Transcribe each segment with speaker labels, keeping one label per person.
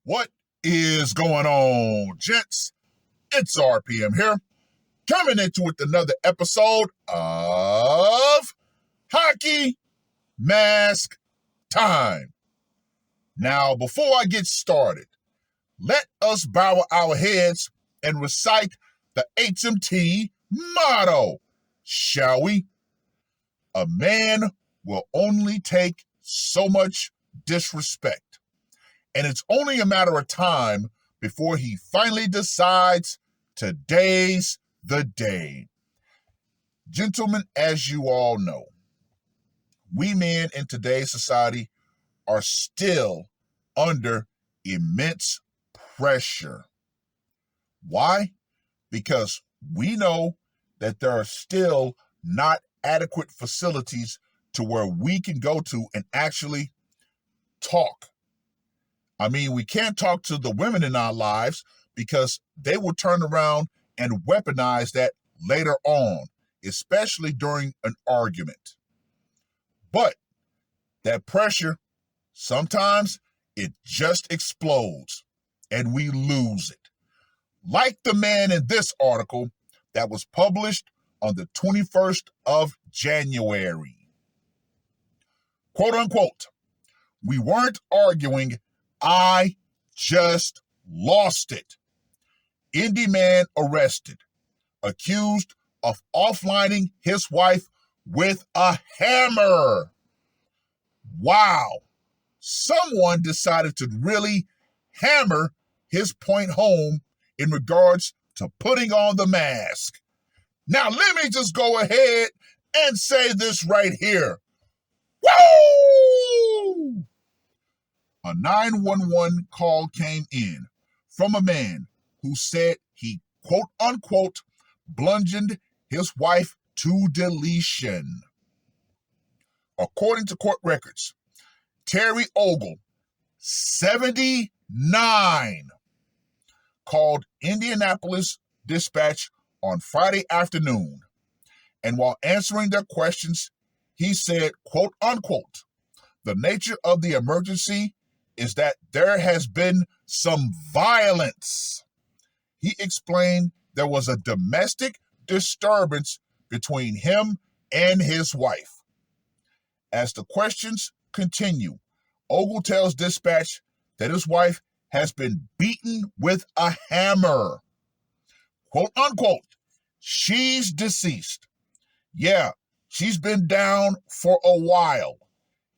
Speaker 1: What is going on, gents? It's R.P.M. here, coming into with another episode of Hockey Mask Time. Now, before I get started, let us bow our heads and recite the HMT motto, shall we? A man will only take so much disrespect, and it's only a matter of time before he finally decides today's the day. Gentlemen, as you all know, we men in today's society are still under immense pressure. Why? Because we know that there are still not adequate facilities to where we can go to and actually talk. I mean, we can't talk to the women in our lives because they will turn around and weaponize that later on, especially during an argument. But that pressure, sometimes it just explodes and we lose it. Like the man in this article that was published on the 21st of January. Quote unquote, "We weren't arguing, I just lost it." Indy man arrested, accused of offlining his wife with a hammer. Wow. Someone decided to really hammer his point home in regards to putting on the mask. Now, let me just go ahead and say this right here. Woo! A 911 call came in from a man who said he, quote unquote, bludgeoned his wife to deletion. According to court records, Terry Ogle, 79, called Indianapolis Dispatch on Friday afternoon, and while answering their questions, he said, quote unquote, "The nature of the emergency is that there has been some violence." He explained there was a domestic disturbance between him and his wife. As the questions continue, Ogle tells dispatch that his wife has been beaten with a hammer. Quote unquote, "She's deceased. Yeah, she's been down for a while,"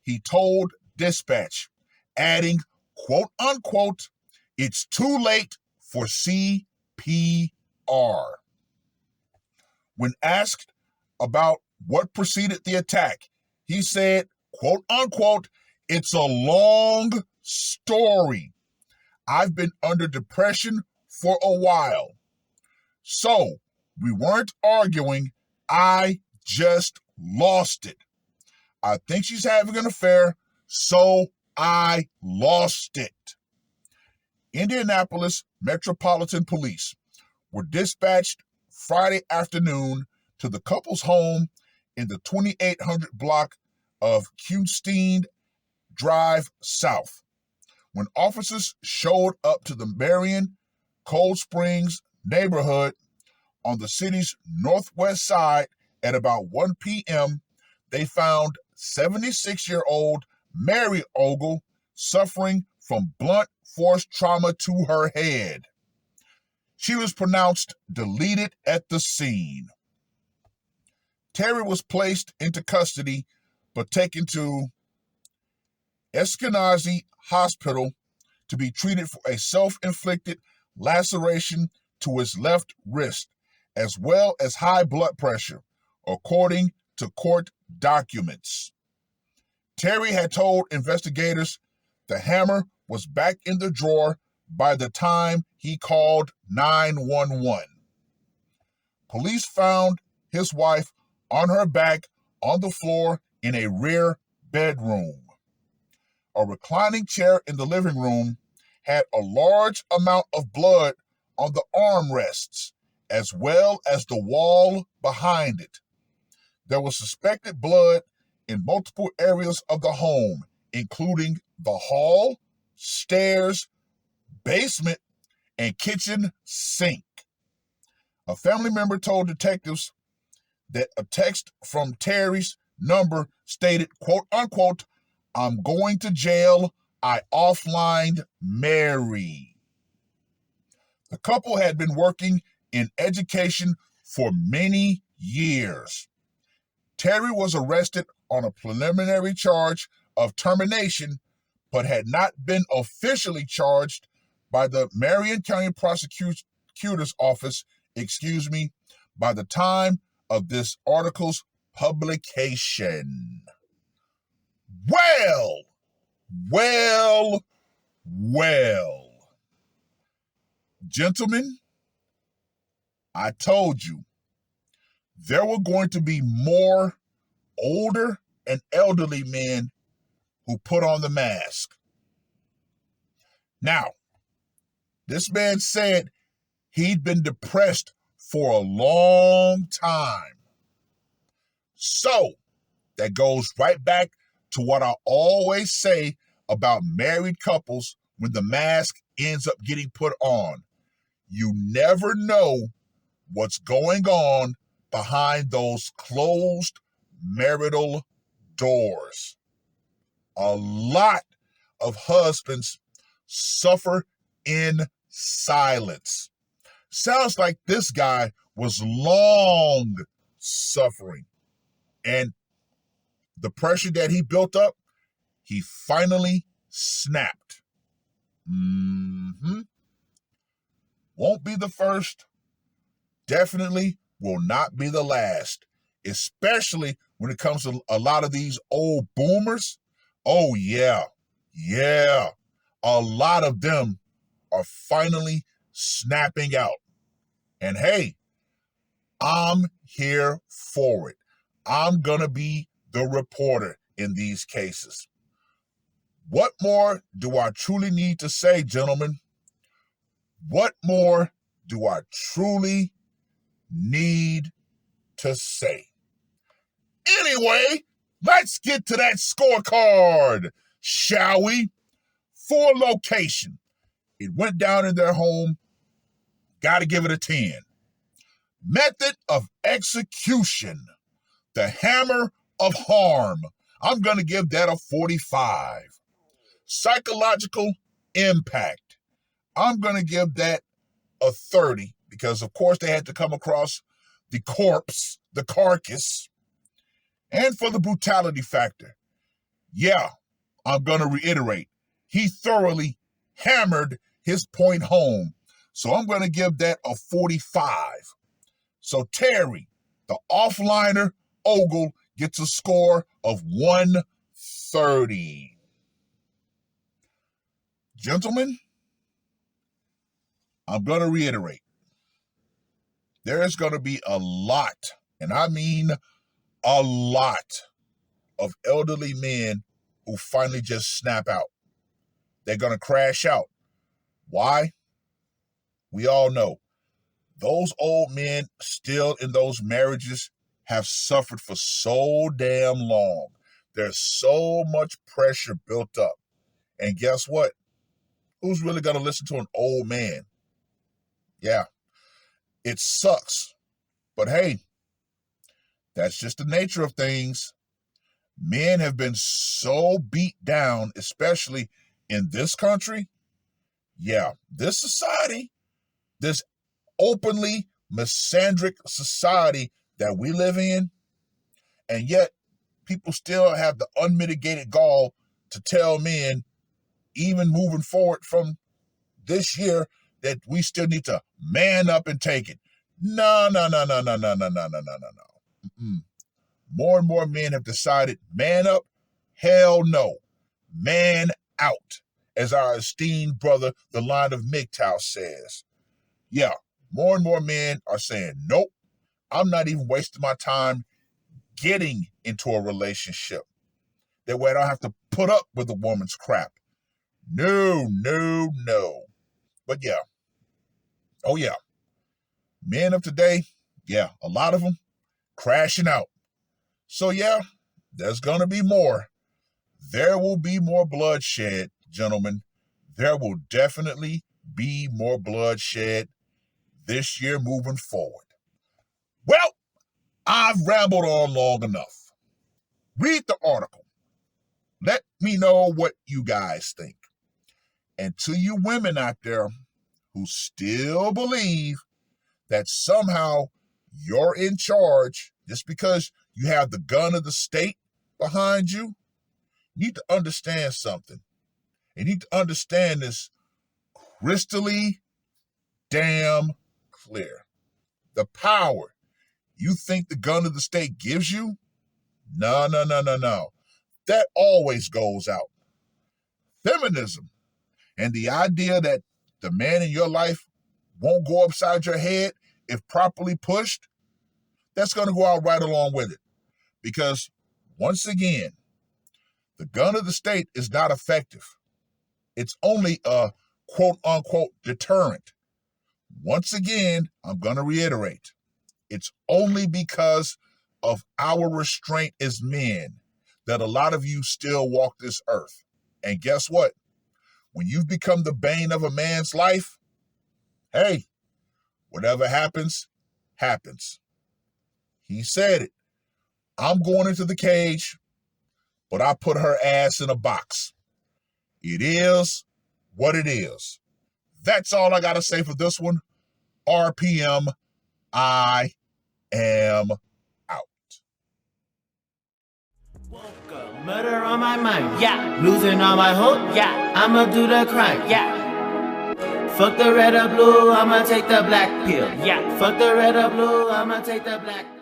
Speaker 1: he told dispatch, adding, quote unquote, "It's too late for CPR." When asked about what preceded the attack, he said, quote unquote, "It's a long story. I've been under depression for a while. So we weren't arguing. I just lost it. I think she's having an affair, so I lost it." Indianapolis Metropolitan Police were dispatched Friday afternoon to the couple's home in the 2800 block of Kunstein Drive South. When officers showed up to the Marion Cold Springs neighborhood on the city's northwest side at about 1 p.m., they found 76-year-old Mary Ogle suffering from blunt force trauma to her head. She was pronounced deleted at the scene. Terry was placed into custody but taken to Eskenazi Hospital to be treated for a self-inflicted laceration to his left wrist, as well as high blood pressure, according to court documents. Terry had told investigators the hammer was back in the drawer by the time he called 911. Police found his wife on her back on the floor in a rear bedroom. A reclining chair in the living room had a large amount of blood on the armrests, as well as the wall behind it. There was suspected blood in multiple areas of the home, including the hall, stairs, basement, and kitchen sink. A family member told detectives that a text from Terry's number stated, quote unquote, "I'm going to jail. I offlined Mary." The couple had been working in education for many years. Terry was arrested on a preliminary charge of termination, but had not been officially charged by the Marion County Prosecutor's Office, by the time of this article's publication. Well, well, well. Gentlemen, I told you there were going to be more older and elderly men who put on the mask. Now, this man said he'd been depressed for a long time. So, that goes right back to what I always say about married couples when the mask ends up getting put on. You never know what's going on behind those closed marital doors. A lot of husbands suffer in silence. Sounds like this guy was long suffering. And the pressure that he built up, he finally snapped. Won't be the first. Definitely will not be the last. Especially when it comes to a lot of these old boomers. Oh, yeah. A lot of them are finally snapping out. And hey, I'm here for it. I'm going to be the reporter in these cases. What more do I truly need to say, gentlemen? What more do I truly need to say? Anyway, let's get to that scorecard, shall we? For location, it went down in their home. Got to give it a 10. Method of execution, the hammer of harm. I'm going to give that a 45. Psychological impact, I'm going to give that a 30 because, of course, they had to come across the corpse, the carcass. And for the brutality factor, yeah, I'm going to reiterate, he thoroughly hammered his point home. So I'm going to give that a 45. So Terry, the offliner Ogle, gets a score of 130. Gentlemen, I'm going to reiterate, there is going to be a lot, and I mean a lot, of elderly men who finally just snap out. They're going to crash out. Why? We all know. Those old men still in those marriages have suffered for so damn long. There's so much pressure built up. And guess what? Who's really going to listen to an old man? Yeah, it sucks. But hey, that's just the nature of things. Men have been so beat down, especially in this country. Yeah, this society, this openly misandric society that we live in, and yet people still have the unmitigated gall to tell men, even moving forward from this year, that we still need to man up and take it. No. More and more men have decided, man up, hell no. Man out, as our esteemed brother, the Lion of MGTOW, says. Yeah, more and more men are saying, nope, I'm not even wasting my time getting into a relationship. That way I don't have to put up with a woman's crap. No. But yeah. Oh yeah. Men of today, yeah, a lot of them crashing out. So yeah, there's going to be more. There will be more bloodshed, gentlemen. There will definitely be more bloodshed this year moving forward. Well, I've rambled on long enough. Read the article. Let me know what you guys think. And to you women out there who still believe that somehow you're in charge just because you have the gun of the state behind you, you need to understand something. You need to understand this crystally damn clear. The power you think the gun of the state gives you, no. That always goes out. Feminism and the idea that the man in your life won't go upside your head if properly pushed, that's going to go out right along with it. Because once again, the gun of the state is not effective. It's only a quote unquote deterrent. Once again, I'm going to reiterate, it's only because of our restraint as men that a lot of you still walk this earth. And guess what? When you've become the bane of a man's life, hey, whatever happens, happens. He said it. I'm going into the cage, but I put her ass in a box. It is what it is. That's all I got to say for this one. R.P.M. I am out.
Speaker 2: Woke up, murder on my mind, yeah. Losing all my hope, yeah. I'ma do the crime, yeah. Fuck the red or blue, I'ma take the black pill, yeah. Fuck the red or blue, I'ma take the black pill.